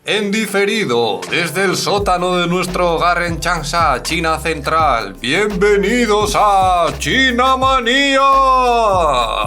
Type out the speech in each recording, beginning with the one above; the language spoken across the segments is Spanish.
En diferido, desde el sótano de nuestro hogar en Changsha, China Central. ¡Bienvenidos a China Manía!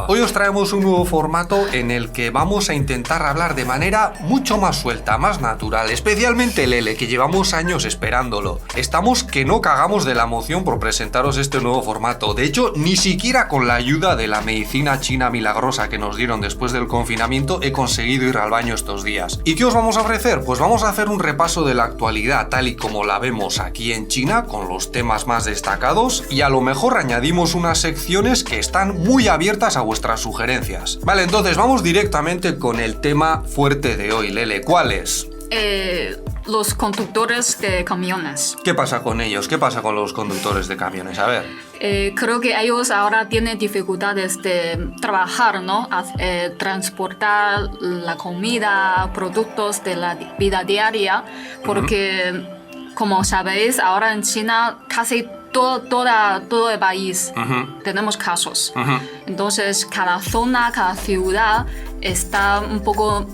Hoy os traemos un nuevo formato en el que vamos a intentar hablar de manera mucho más suelta, más natural, especialmente Lele, que llevamos años esperándolo. Estamos que no cagamos de la emoción por presentaros este nuevo formato. De hecho, ni siquiera con la ayuda de la medicina china milagrosa que nos dieron después del confinamiento he conseguido ir al baño estos días. ¿Y qué os vamos a ofrecer? Pues vamos a hacer un repaso de la actualidad tal y como la vemos aquí en China, con los temas más destacados, y a lo mejor añadimos unas secciones que están muy abiertas a vuestras sugerencias. Vale, entonces vamos directamente con el tema fuerte de hoy. Lele, ¿cuál es? Los conductores de camiones. ¿Qué pasa con ellos? ¿Qué pasa con los conductores de camiones? A ver. Creo que ellos ahora tienen dificultades de trabajar, ¿no? Transportar la comida, productos de la vida diaria, porque, como sabéis, ahora en China casi todo el país tenemos casos. Entonces, cada zona, cada ciudad está un poco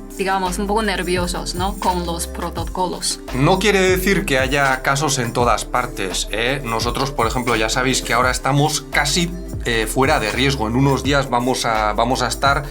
nerviosos, ¿no? Con los protocolos. No quiere decir que haya casos en todas partes, ¿eh? Nosotros, por ejemplo, ya sabéis que ahora estamos casi fuera de riesgo. En unos días vamos a estar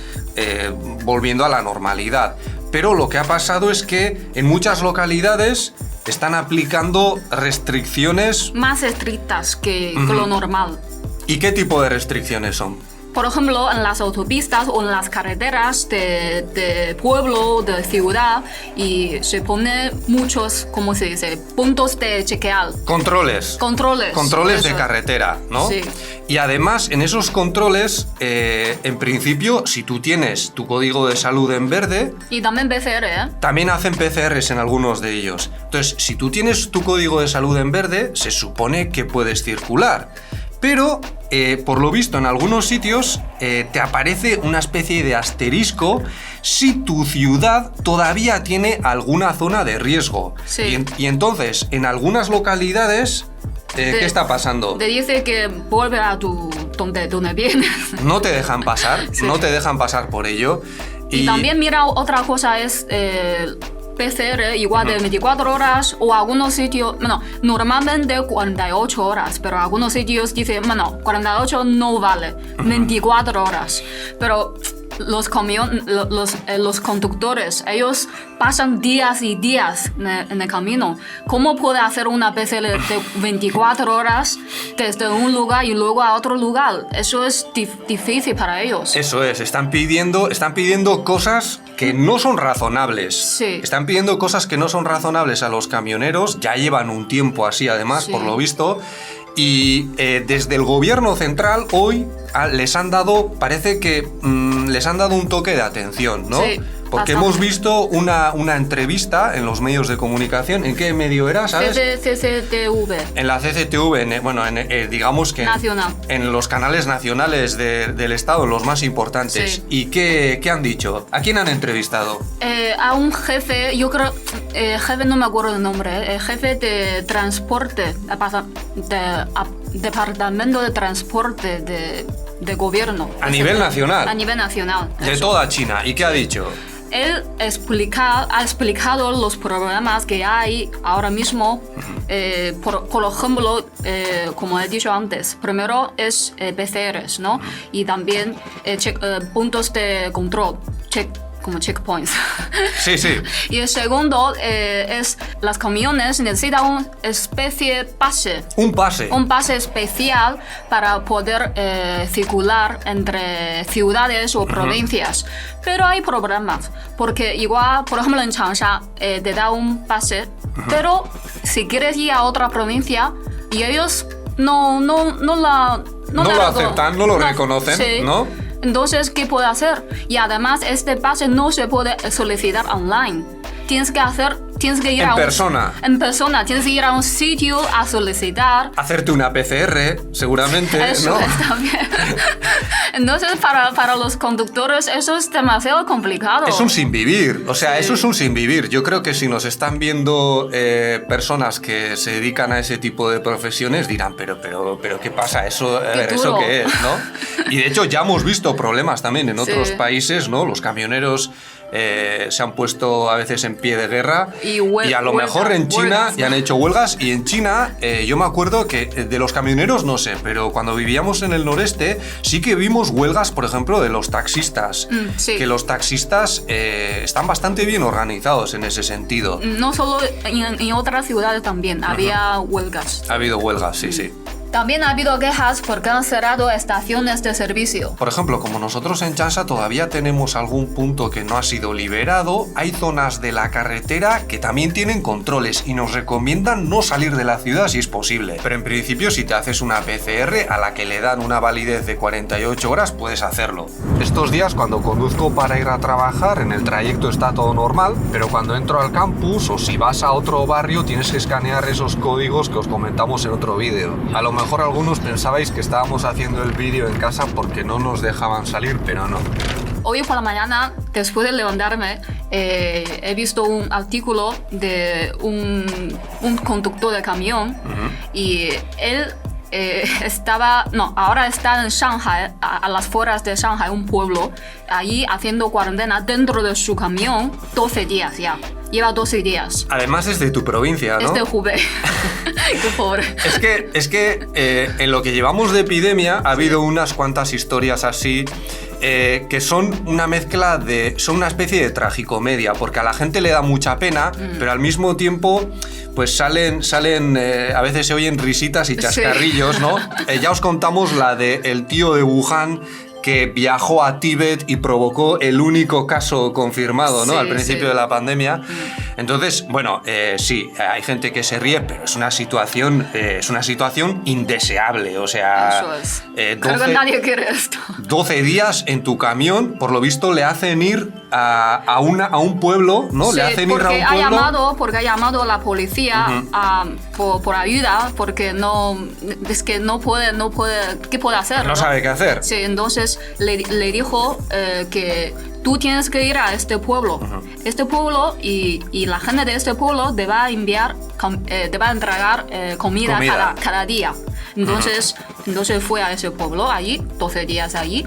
volviendo a la normalidad. Pero lo que ha pasado es que en muchas localidades están aplicando restricciones más estrictas que lo normal. ¿Y qué tipo de restricciones son? Por ejemplo, en las autopistas o en las carreteras de pueblo, de ciudad, y se pone muchos, ¿cómo se dice?, puntos de chequear. Controles de carretera, ¿no? Sí. Y además, en esos controles, en principio, si tú tienes tu código de salud en verde... Y también PCR, ¿eh? También hacen PCRs en algunos de ellos. Entonces, si tú tienes tu código de salud en verde, se supone que puedes circular. Pero, por lo visto, en algunos sitios te aparece una especie de asterisco si tu ciudad todavía tiene alguna zona de riesgo. Sí. Y entonces, en algunas localidades, ¿qué está pasando? Te dice que vuelve a donde vienes. No te dejan pasar, Sí. No te dejan pasar por ello. Y también, mira, otra cosa es... PCR igual de 24 horas o algunos sitios, normalmente 48 horas, pero algunos sitios dicen, 48 no vale, 24 horas. Pero los conductores, ellos pasan días y días en el camino. ¿Cómo puede hacer una PCR de 24 horas desde un lugar y luego a otro lugar? Eso es difícil para ellos. Eso es, están pidiendo cosas que no son razonables. Sí. Están pidiendo cosas que no son razonables a los camioneros, ya llevan un tiempo así además, Sí. por lo visto, y desde el gobierno central hoy les han dado, parece que les han dado un toque de atención, ¿no? Sí, porque bastante. hemos visto una entrevista en los medios de comunicación. ¿En qué medio era, sabes? CCTV. En la CCTV, digamos que Nacional. en los canales nacionales del Estado, los más importantes. Sí. ¿Y qué han dicho? ¿A quién han entrevistado? A un jefe, yo creo, jefe no me acuerdo el nombre, jefe de transporte, departamento de transporte de gobierno. A nivel nacional. A nivel nacional. De eso. toda China. ¿Y qué ha dicho? Él ha explicado los problemas que hay ahora mismo. Por ejemplo, como he dicho antes, primero es PCRs, ¿no? Y también puntos de control, como checkpoints. Sí, sí. Y el segundo es los camiones necesitan una especie de pase. Un pase. Un pase especial para poder circular entre ciudades o provincias. Pero hay problemas, porque igual, por ejemplo, en Changsha te da un pase, pero si quieres ir a otra provincia y ellos no lo aceptan, no lo reconocen, sí. ¿no? Entonces, ¿qué puede hacer? Y además, este pase no se puede solicitar online. Tienes que ir En persona. En persona. Tienes que ir a un sitio a solicitar. Hacerte una PCR, seguramente, Eso ¿no? está bien. Entonces, para los conductores, eso es demasiado complicado. Es un sinvivir, o sea, Sí. eso es un sinvivir. Yo creo que si nos están viendo personas que se dedican a ese tipo de profesiones dirán, pero ¿qué pasa? Eso, a ver, ¿eso duro. qué es, no? Y de hecho ya hemos visto problemas también en otros Sí. países, ¿no? Los camioneros se han puesto a veces en pie de guerra Y a lo mejor en China huelgas. ya han hecho huelgas. Y en China yo me acuerdo que de los camioneros no sé, pero cuando vivíamos en el noreste sí que vimos huelgas, por ejemplo, de los taxistas. Sí. Que los taxistas están bastante bien organizados en ese sentido. No solo en otras ciudades también había huelgas. Ha habido huelgas, sí, sí. También ha habido quejas porque han cerrado estaciones de servicio. Por ejemplo, como nosotros en Changsha todavía tenemos algún punto que no ha sido liberado, hay zonas de la carretera que también tienen controles y nos recomiendan no salir de la ciudad si es posible. Pero en principio, si te haces una PCR a la que le dan una validez de 48 horas, puedes hacerlo. Estos días, cuando conduzco para ir a trabajar, en el trayecto está todo normal, pero cuando entro al campus o si vas a otro barrio, tienes que escanear esos códigos que os comentamos en otro vídeo. A lo mejor algunos pensabais que estábamos haciendo el vídeo en casa porque no nos dejaban salir, pero no. Hoy por la mañana, después de levantarme, he visto un artículo de un conductor de camión y él ahora está en Shanghai, a las afueras de Shanghai, un pueblo, allí haciendo cuarentena dentro de su camión 12 días ya. Lleva 12 días. Además es de tu provincia, ¿no? Es de Hubei. Qué pobre. Es que en lo que llevamos de epidemia ha habido unas cuantas historias así que son una mezcla son una especie de tragicomedia, porque a la gente le da mucha pena, pero al mismo tiempo pues salen a veces se oyen risitas y chascarrillos, ¿no? Ya os contamos la de el tío de Wuhan que viajó a Tíbet y provocó el único caso confirmado, ¿no? Sí, al principio sí. de la pandemia. Entonces, bueno, sí, hay gente que se ríe, pero es una situación indeseable. O sea, Eso es. 12, Creo que nadie quiere esto. 12 días en tu camión, por lo visto le hacen ir a un pueblo, ¿no? Sí, le hacen ir a un pueblo. Porque ha llamado a la policía por ayuda, porque no puede, ¿qué puede hacer? No sabe qué hacer. Sí, entonces le dijo que tú tienes que ir a este pueblo. Este pueblo y la gente de este pueblo te va a enviar, te va a entregar comida. Cada día. Entonces fue a ese pueblo allí, 12 días allí,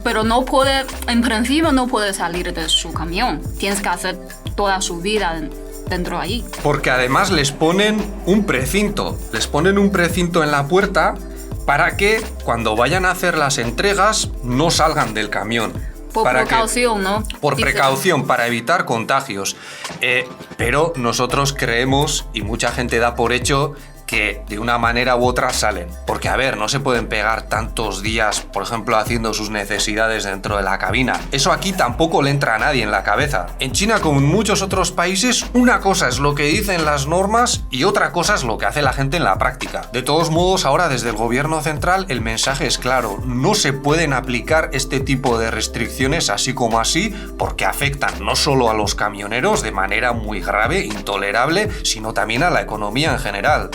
pero no puede, en principio no puede salir de su camión. Tienes que hacer toda su vida dentro allí. Porque además les ponen un precinto en la puerta para que cuando vayan a hacer las entregas no salgan del camión. Por precaución, ¿no? Por precaución, para evitar contagios. Pero nosotros creemos, y mucha gente da por hecho, que de una manera u otra salen. Porque, a ver, no se pueden pegar tantos días, por ejemplo, haciendo sus necesidades dentro de la cabina. Eso aquí tampoco le entra a nadie en la cabeza. En China, como en muchos otros países, una cosa es lo que dicen las normas y otra cosa es lo que hace la gente en la práctica. De todos modos, ahora desde el gobierno central el mensaje es claro. No se pueden aplicar este tipo de restricciones así como así, porque afectan no solo a los camioneros de manera muy grave, intolerable, sino también a la economía en general.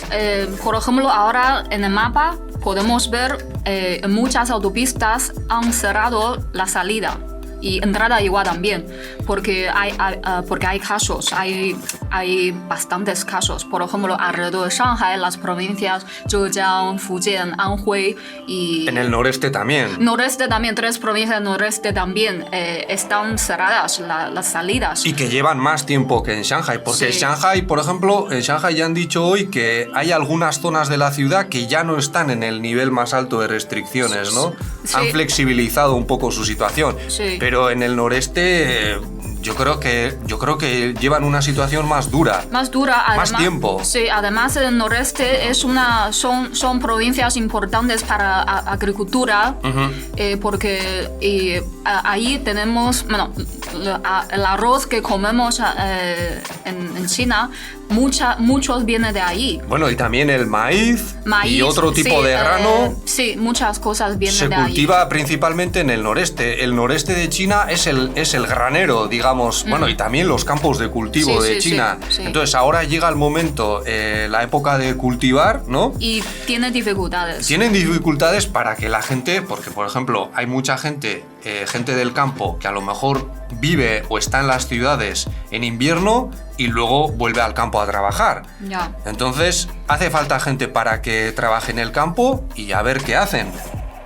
Por ejemplo, ahora en el mapa podemos ver en muchas autopistas han cerrado la salida y entrada igual también, porque hay casos, hay bastantes casos. Por ejemplo, alrededor de Shanghai, las provincias Zhejiang, Fujian, Anhui y... En el noreste también. Noreste también, 3 provincias del noreste también están cerradas las salidas. Y que llevan más tiempo que en Shanghai, porque Sí. Shanghai, por ejemplo, en Shanghai ya han dicho hoy que hay algunas zonas de la ciudad que ya no están en el nivel más alto de restricciones, ¿no? Sí. Han flexibilizado un poco su situación. Sí. Pero en el noreste yo creo que llevan una situación más dura. Más dura, además, Más tiempo. Sí, además el noreste son provincias importantes para agricultura, porque ahí tenemos, bueno, el arroz que comemos en China, muchos vienen de ahí. Bueno, y también el maíz y otro tipo sí, de grano. Sí, muchas cosas vienen Se de ahí. cultiva principalmente en el noreste. El noreste de China es el granero, digamos, bueno, y también los campos de cultivo Sí, de sí, China. sí. Entonces ahora llega el momento, la época de cultivar, ¿no? Y tiene dificultades. Tienen dificultades para que la gente, porque por ejemplo hay mucha gente, gente del campo que a lo mejor vive o está en las ciudades en invierno y luego vuelve al campo a trabajar. Ya. Entonces hace falta gente para que trabaje en el campo y a ver qué hacen.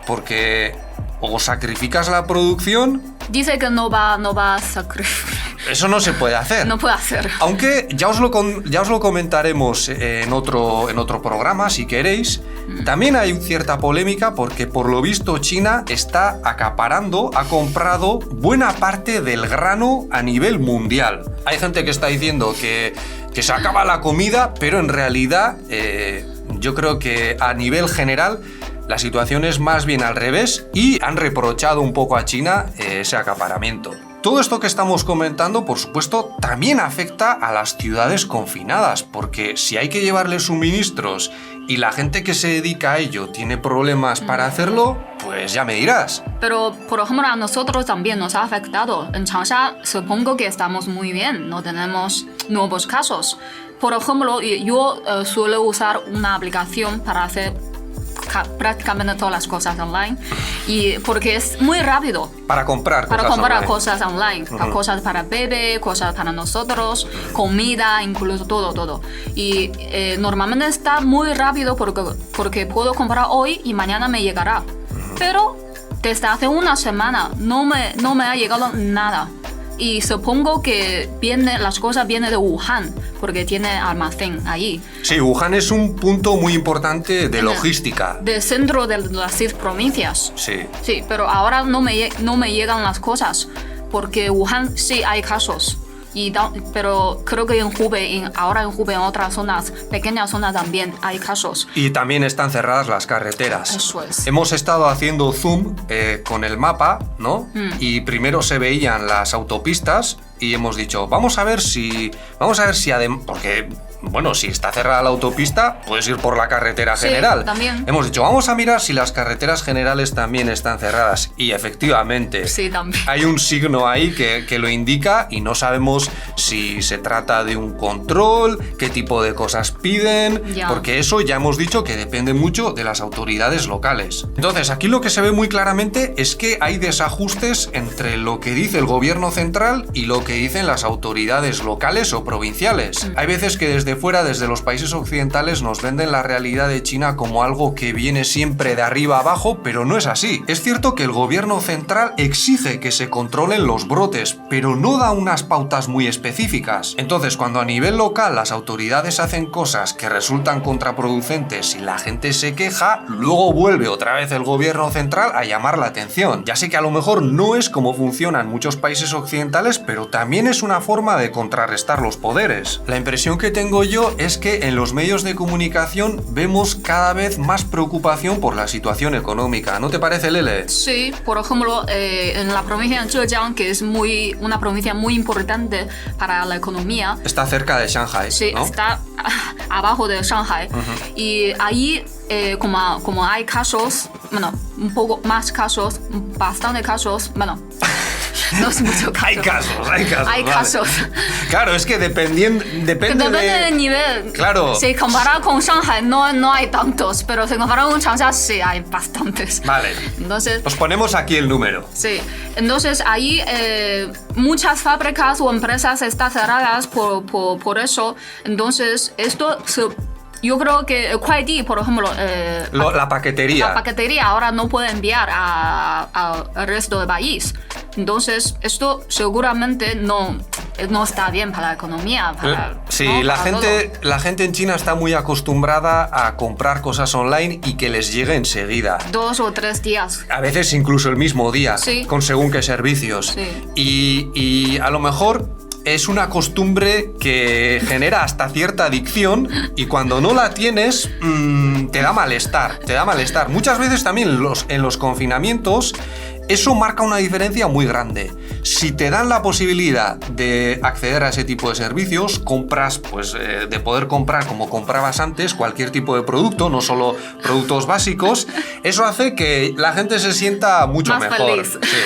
Porque o sacrificas la producción. Dice que no va a sacrificar. Eso no se puede hacer. No puede hacer. Aunque ya os lo comentaremos en otro programa, si queréis. También hay cierta polémica porque por lo visto China está ha comprado buena parte del grano a nivel mundial. Hay gente que está diciendo que se acaba la comida, pero en realidad yo creo que a nivel general la situación es más bien al revés y han reprochado un poco a China ese acaparamiento. Todo esto que estamos comentando, por supuesto, también afecta a las ciudades confinadas, porque si hay que llevarle suministros y la gente que se dedica a ello tiene problemas para hacerlo, pues ya me dirás. Pero, por ejemplo, a nosotros también nos ha afectado. En Changsha supongo que estamos muy bien, no tenemos nuevos casos. Por ejemplo, yo suelo usar una aplicación para hacer prácticamente todas las cosas online y porque es muy rápido para comprar cosas online, cosas para bebé, cosas para nosotros, comida, incluso todo y normalmente está muy rápido porque puedo comprar hoy y mañana me llegará, pero desde hace una semana no me ha llegado nada. Y supongo que las cosas vienen de Wuhan, porque tiene almacén allí. Sí, Wuhan es un punto muy importante de logística. Del centro de las 6 provincias. Sí. Sí, pero ahora no me llegan las cosas, porque Wuhan sí hay casos. Pero creo que ahora en Hubei, en otras zonas, pequeñas zonas también hay casos. Y también están cerradas las carreteras. Eso es. Hemos estado haciendo zoom con el mapa, ¿no? Y primero se veían las autopistas y hemos dicho, vamos a ver si porque bueno, si está cerrada la autopista, puedes ir por la carretera general. También. Hemos dicho, vamos a mirar si las carreteras generales también están cerradas. Y efectivamente, sí, también. Hay un signo ahí que lo indica y no sabemos si se trata de un control, qué tipo de cosas piden, porque eso ya hemos dicho que depende mucho de las autoridades locales. Entonces, aquí lo que se ve muy claramente es que hay desajustes entre lo que dice el gobierno central y lo que dicen las autoridades locales o provinciales. Hay veces que desde fuera, desde los países occidentales, nos venden la realidad de China como algo que viene siempre de arriba abajo, pero no es así. Es cierto que el gobierno central exige que se controlen los brotes, pero no da unas pautas muy específicas. Entonces, cuando a nivel local las autoridades hacen cosas que resultan contraproducentes y la gente se queja, luego vuelve otra vez el gobierno central a llamar la atención. Ya sé que a lo mejor no es como funcionan muchos países occidentales, pero también es una forma de contrarrestar los poderes. La impresión que tengo yo es que en los medios de comunicación vemos cada vez más preocupación por la situación económica. ¿No te parece, Lele? Sí, por ejemplo, en la provincia de Zhejiang, que es una provincia muy importante para la economía. Está cerca de Shanghai, sí, ¿no? Está abajo de Shanghai. Y ahí, como hay casos, bueno, un poco más casos, bastante casos, bueno... No es mucho caso. Hay casos. Hay vale. casos. Claro, es que depende del nivel. Claro. Si compara con Shanghai no hay tantos, pero si compara con Changsha sí hay bastantes. Vale. Entonces, os ponemos aquí el número. Sí. Entonces ahí muchas fábricas o empresas están cerradas por eso. Entonces yo creo que el Kuaidi, por ejemplo... la paquetería. La paquetería ahora no puede enviar al resto del país. Entonces, esto seguramente no está bien para la economía. Sí, ¿no? la gente en China está muy acostumbrada a comprar cosas online y que les llegue enseguida. 2 o 3 días. A veces incluso el mismo día, sí. Con según qué servicios. Sí. Y a lo mejor... es una costumbre que genera hasta cierta adicción y cuando no la tienes te da malestar. Muchas veces también en los confinamientos eso marca una diferencia muy grande. Si te dan la posibilidad de acceder a ese tipo de servicios, compras, pues de poder comprar como comprabas antes cualquier tipo de producto, no solo productos básicos, eso hace que la gente se sienta mucho más mejor. Feliz. Sí.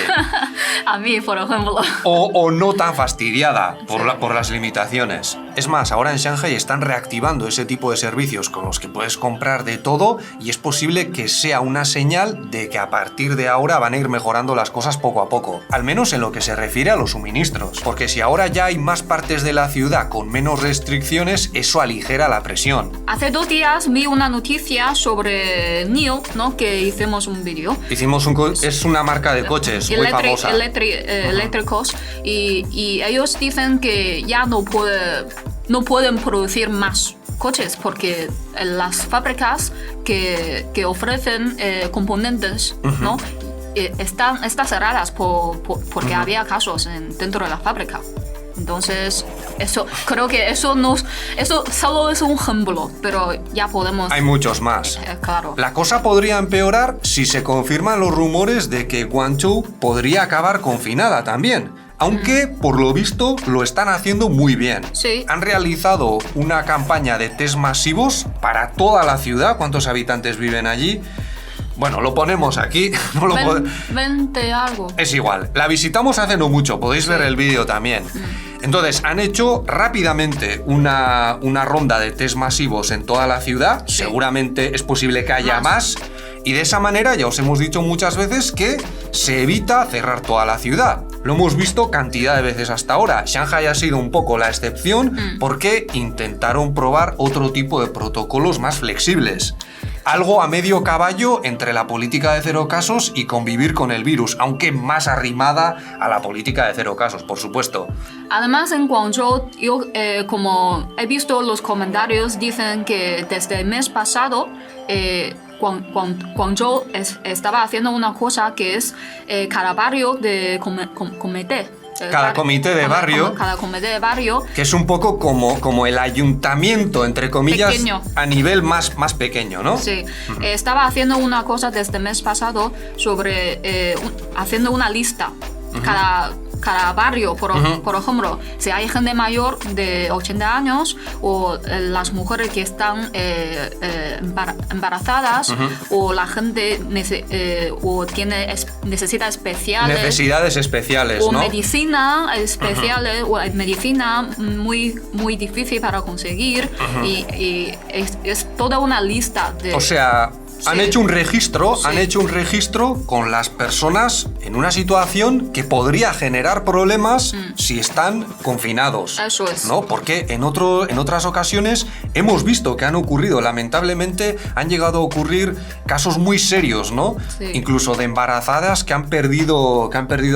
A mí, por ejemplo. O no tan fastidiada por las limitaciones. Es más, ahora en Shanghai están reactivando ese tipo de servicios con los que puedes comprar de todo y es posible que sea una señal de que a partir de ahora van a ir mejorando mejorando las cosas poco a poco, al menos en lo que se refiere a los suministros, porque si ahora ya hay más partes de la ciudad con menos restricciones, eso aligera la presión. Hace 2 días vi una noticia sobre NIO, ¿no? Que hicimos un vídeo. Es una marca de coches muy famosa. Eléctricos, y ellos dicen que ya no pueden producir más coches porque las fábricas que ofrecen componentes, ¿no? Están cerradas porque había casos dentro de la fábrica. Entonces, creo que eso solo es un ejemplo, pero ya podemos... Hay muchos más. Claro. La cosa podría empeorar si se confirman los rumores de que Guangzhou podría acabar confinada también. Aunque, por lo visto, lo están haciendo muy bien. Sí. Han realizado una campaña de test masivos para toda la ciudad. ¿Cuántos habitantes viven allí? Bueno, lo ponemos aquí. 20 algo. Es igual. La visitamos hace no mucho. Podéis ver el vídeo también. Entonces, han hecho rápidamente una ronda de test masivos en toda la ciudad. Sí. Seguramente es posible que haya más. Y de esa manera ya os hemos dicho muchas veces que se evita cerrar toda la ciudad. Lo hemos visto cantidad de veces hasta ahora. Shanghai ha sido un poco la excepción porque intentaron probar otro tipo de protocolos más flexibles. Algo a medio caballo entre la política de 0 casos y convivir con el virus, aunque más arrimada a la política de 0 casos, por supuesto. Además, en Guangzhou, yo como he visto los comentarios, dicen que desde el mes pasado Guangzhou estaba haciendo una cosa que es cada barrio de comité. Cada comité de barrio. Cada comité de barrio. Que es un poco como el ayuntamiento, entre comillas, pequeño. A nivel más pequeño, ¿no? Sí. Estaba haciendo una cosa desde el mes pasado sobre haciendo una lista. Cada barrio, por ejemplo, si hay gente mayor de 80 años o las mujeres que están embarazadas o la gente necesita especiales. Necesidades especiales, o ¿no? medicina especiales o medicina muy difícil para conseguir y es toda una lista de... O sea... Han hecho un registro, Sí. Han hecho un registro con las personas en una situación que podría generar problemas si están confinados. Eso es. ¿No? Porque en otras ocasiones hemos visto que han ocurrido, lamentablemente, han llegado a ocurrir casos muy serios, ¿no? Sí. Incluso de embarazadas que han perdido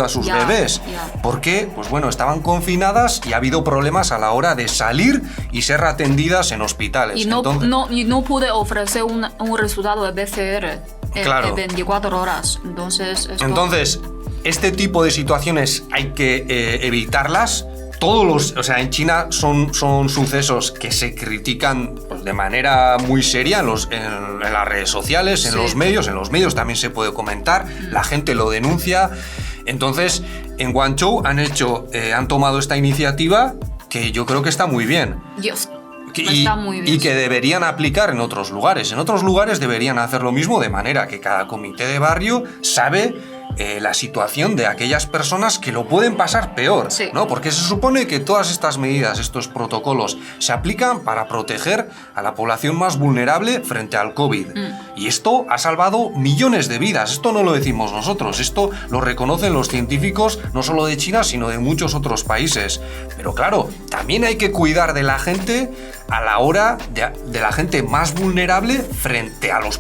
a sus bebés. Porque, pues bueno, estaban confinadas y ha habido problemas a la hora de salir y ser atendidas en hospitales. Y no pude ofrecer un resultado de PCR Claro. en 24 horas. Entonces, este tipo de situaciones hay que evitarlas. En China son sucesos que se critican pues, de manera muy seria en las redes sociales, en los medios también se puede comentar, la gente lo denuncia. Entonces, en Guangzhou han tomado esta iniciativa que yo creo que está muy bien. Está muy bien. Y que deberían aplicar en otros lugares. En otros lugares deberían hacer lo mismo, de manera que cada comité de barrio sabe la situación de aquellas personas que lo pueden pasar peor, ¿no? Porque se supone que todas estas medidas, estos protocolos, se aplican para proteger a la población más vulnerable frente al COVID. Y esto ha salvado millones de vidas. Esto no lo decimos nosotros, esto lo reconocen los científicos no solo de China, sino de muchos otros países. Pero claro, también hay que cuidar de la gente a la hora de la gente más vulnerable frente a los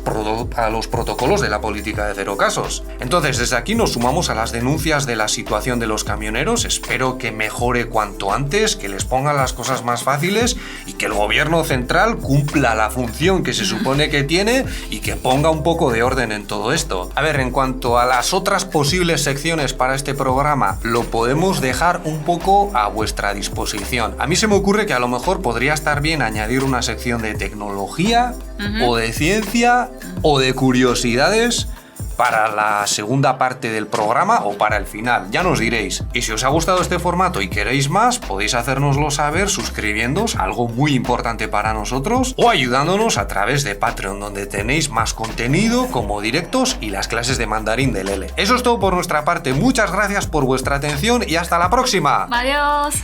protocolos de la política de 0 casos. Entonces, desde aquí nos sumamos a las denuncias de la situación de los camioneros. Espero que mejore cuanto antes, que les pongan las cosas más fáciles y que el gobierno central cumpla la función que se supone que tiene y que ponga un poco de orden en todo esto. A ver, en cuanto a las otras posibles secciones para este programa, lo podemos dejar un poco a vuestra disposición. A mí se me ocurre que a lo mejor podría estar bien añadir una sección de tecnología o de ciencia o de curiosidades para la segunda parte del programa o para el final, ya nos diréis. Y si os ha gustado este formato y queréis más, podéis hacérnoslo saber suscribiéndoos, algo muy importante para nosotros, o ayudándonos a través de Patreon, donde tenéis más contenido como directos y las clases de mandarín de Lele. Eso es todo por nuestra parte, muchas gracias por vuestra atención y hasta la próxima. Adiós.